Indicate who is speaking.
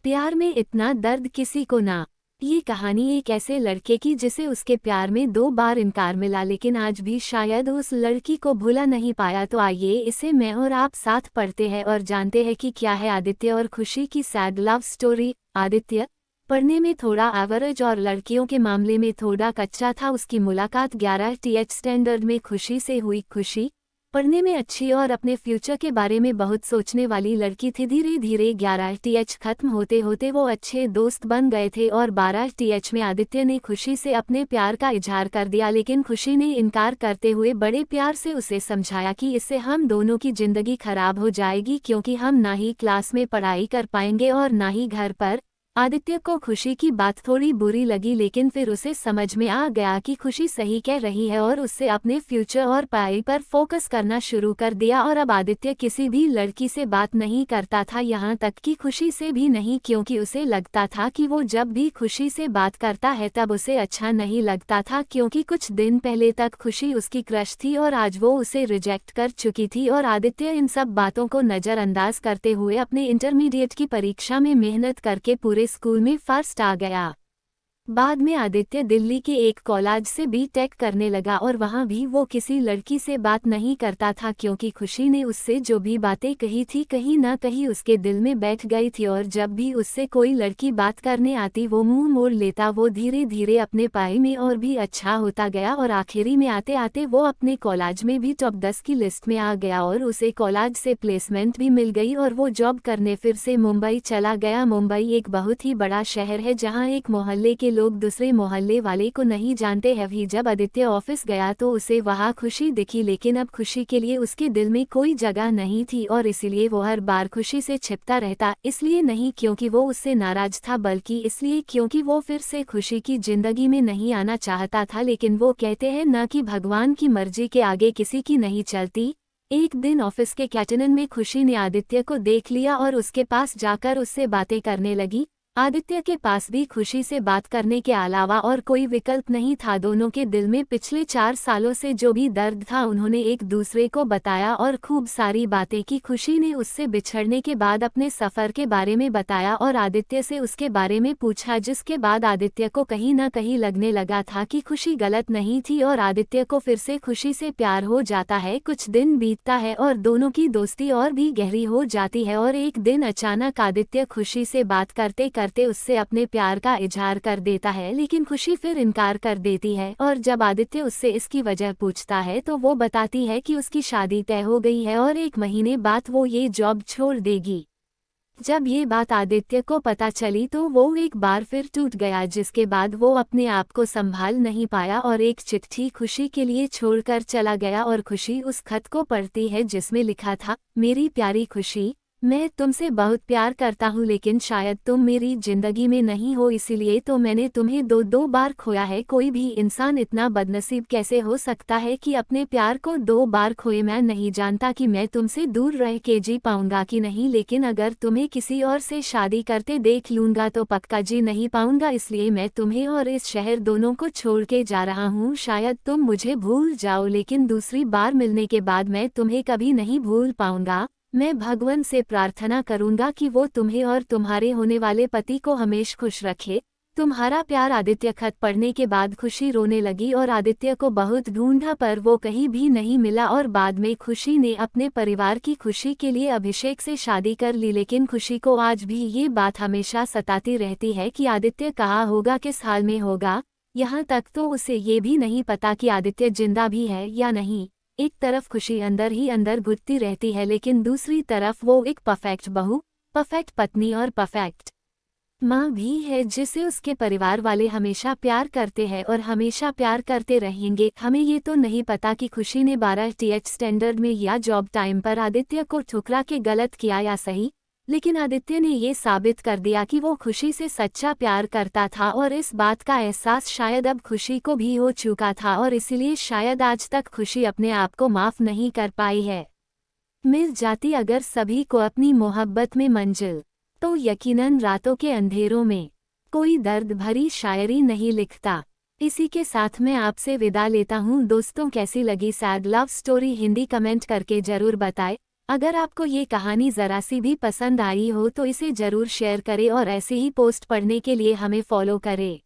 Speaker 1: प्यार में इतना दर्द किसी को ना। ये कहानी एक ऐसे लड़के की जिसे उसके प्यार में 2 बार इनकार मिला, लेकिन आज भी शायद उस लड़की को भुला नहीं पाया। तो आइए इसे मैं और आप साथ पढ़ते हैं और जानते हैं कि क्या है आदित्य और खुशी की सैड लव स्टोरी। आदित्य पढ़ने में थोड़ा एवरेज और लड़कियों के मामले में थोड़ा कच्चा था। उसकी मुलाकात 11 टीएच स्टैंडर्ड में खुशी से हुई। खुशी पढ़ने में अच्छी और अपने फ्यूचर के बारे में बहुत सोचने वाली लड़की थी। धीरे धीरे 11 टीएच खत्म होते होते वो अच्छे दोस्त बन गए थे और 12 टीएच में आदित्य ने खुशी से अपने प्यार का इजहार कर दिया, लेकिन खुशी ने इनकार करते हुए बड़े प्यार से उसे समझाया कि इससे हम दोनों की जिंदगी खराब हो जाएगी, क्योंकि हम ना ही क्लास में पढ़ाई कर पाएंगे और ना ही घर पर। आदित्य को खुशी की बात थोड़ी बुरी लगी, लेकिन फिर उसे समझ में आ गया कि खुशी सही कह रही है और उससे अपने फ्यूचर और पढ़ाई पर फोकस करना शुरू कर दिया। और अब आदित्य किसी भी लड़की से बात नहीं करता था, यहाँ तक कि खुशी से भी नहीं, क्योंकि उसे लगता था कि वो जब भी खुशी से बात करता है तब उसे अच्छा नहीं लगता था, क्योंकि कुछ दिन पहले तक खुशी उसकी क्रश थी और आज वो उसे रिजेक्ट कर चुकी थी। और आदित्य इन सब बातों को नज़रअंदाज करते हुए अपने इंटरमीडिएट की परीक्षा में मेहनत करके पूरे स्कूल में फर्स्ट आ गया। बाद में आदित्य दिल्ली के एक कॉलेज से बीटेक करने लगा और वहाँ भी वो किसी लड़की से बात नहीं करता था, क्योंकि खुशी ने उससे जो भी बातें कही थी कहीं ना कहीं उसके दिल में बैठ गई थी। और जब भी उससे कोई लड़की बात करने आती वो मुंह मोड़ लेता। वो धीरे धीरे अपने पढ़ाई में और भी अच्छा होता गया और आखिरी में आते आते वो अपने कॉलेज में भी टॉप 10 की लिस्ट में आ गया और उसे कॉलेज से प्लेसमेंट भी मिल गई और वो जॉब करने फिर से मुंबई चला गया। मुंबई एक बहुत ही बड़ा शहर है जहाँ एक मोहल्ले के लोग दूसरे मोहल्ले वाले को नहीं जानते हैं। भी जब आदित्य ऑफिस गया तो उसे वहाँ खुशी दिखी, लेकिन अब खुशी के लिए उसके दिल में कोई जगह नहीं थी और इसीलिए वो हर बार खुशी से छिपता रहता। इसलिए नहीं क्योंकि वो उससे नाराज था, बल्कि इसलिए क्योंकि वो फिर से खुशी की जिंदगी में नहीं आना चाहता था। लेकिन वो कहते हैं ना कि भगवान की मर्जी के आगे किसी की नहीं चलती। एक दिन ऑफिस के कैंटीन में खुशी ने आदित्य को देख लिया और उसके पास जाकर उससे बातें करने लगी। आदित्य के पास भी खुशी से बात करने के अलावा और कोई विकल्प नहीं था। दोनों के दिल में पिछले 4 सालों से जो भी दर्द था उन्होंने एक दूसरे को बताया और खूब सारी बातें की। खुशी ने उससे बिछड़ने के बाद अपने सफ़र के बारे में बताया और आदित्य से उसके बारे में पूछा, जिसके बाद आदित्य को कहीं ना कहीं लगने लगा था कि खुशी गलत नहीं थी और आदित्य को फिर से खुशी से प्यार हो जाता है। कुछ दिन बीतता है और दोनों की दोस्ती और भी गहरी हो जाती है और एक दिन अचानक आदित्य खुशी से बात करते उससे अपने प्यार का इजहार कर देता है, लेकिन खुशी फिर इनकार कर देती है। और जब आदित्य उससे इसकी वजह पूछता है तो वो बताती है कि उसकी शादी तय हो गई है और 1 महीने बाद वो ये जॉब छोड़ देगी। जब ये बात आदित्य को पता चली तो वो एक बार फिर टूट गया, जिसके बाद वो अपने आप को संभाल नहीं पाया और एक चिट्ठी खुशी के लिए छोड़कर चला गया। और खुशी उस खत को पढ़ती है जिसमें लिखा था, मेरी प्यारी खुशी, मैं तुमसे बहुत प्यार करता हूँ, लेकिन शायद तुम मेरी जिंदगी में नहीं हो, इसीलिए तो मैंने तुम्हें 2 बार खोया है। कोई भी इंसान इतना बदनसीब कैसे हो सकता है कि अपने प्यार को 2 बार खोए। मैं नहीं जानता कि मैं तुमसे दूर रह के जी पाऊंगा कि नहीं, लेकिन अगर तुम्हें किसी और से शादी करते देख लूंगा तो पक्का जी नहीं पाऊंगा। इसलिए मैं तुम्हें और इस शहर दोनों को छोड़ के जा रहा हूँ। शायद तुम मुझे भूल जाओ, लेकिन दूसरी बार मिलने के बाद मैं तुम्हें कभी नहीं भूल पाऊंगा। मैं भगवान से प्रार्थना करूंगा कि वो तुम्हें और तुम्हारे होने वाले पति को हमेशा खुश रखे। तुम्हारा प्यार। आदित्य खत पढ़ने के बाद खुशी रोने लगी और आदित्य को बहुत ढूंढा पर वो कहीं भी नहीं मिला। और बाद में खुशी ने अपने परिवार की खुशी के लिए अभिषेक से शादी कर ली, लेकिन खुशी को आज भी ये बात हमेशा सताती रहती है कि आदित्य कहाँ होगा, किस हाल में होगा। यहाँ तक तो उसे ये भी नहीं पता कि आदित्य जिंदा भी है या नहीं। एक तरफ खुशी अंदर ही अंदर घुटती रहती है, लेकिन दूसरी तरफ वो एक परफेक्ट बहू, परफेक्ट पत्नी और परफेक्ट माँ भी है, जिसे उसके परिवार वाले हमेशा प्यार करते हैं और हमेशा प्यार करते रहेंगे। हमें ये तो नहीं पता कि खुशी ने 12 टीएच स्टैंडर्ड में या जॉब टाइम पर आदित्य को ठुकरा के गलत किया या सही, लेकिन आदित्य ने ये साबित कर दिया कि वो खुशी से सच्चा प्यार करता था और इस बात का एहसास शायद अब खुशी को भी हो चुका था और इसीलिए शायद आज तक खुशी अपने आप को माफ नहीं कर पाई है। मिल जाती अगर सभी को अपनी मोहब्बत में मंजिल, तो यकीनन रातों के अंधेरों में कोई दर्द भरी शायरी नहीं लिखता। इसी के साथ मैं आपसे विदा लेता हूँ दोस्तों। कैसी लगी sad love story Hindi comment करके जरूर बताएं। अगर आपको ये कहानी ज़रा सी भी पसंद आई हो तो इसे ज़रूर शेयर करें और ऐसे ही पोस्ट पढ़ने के लिए हमें फॉलो करें।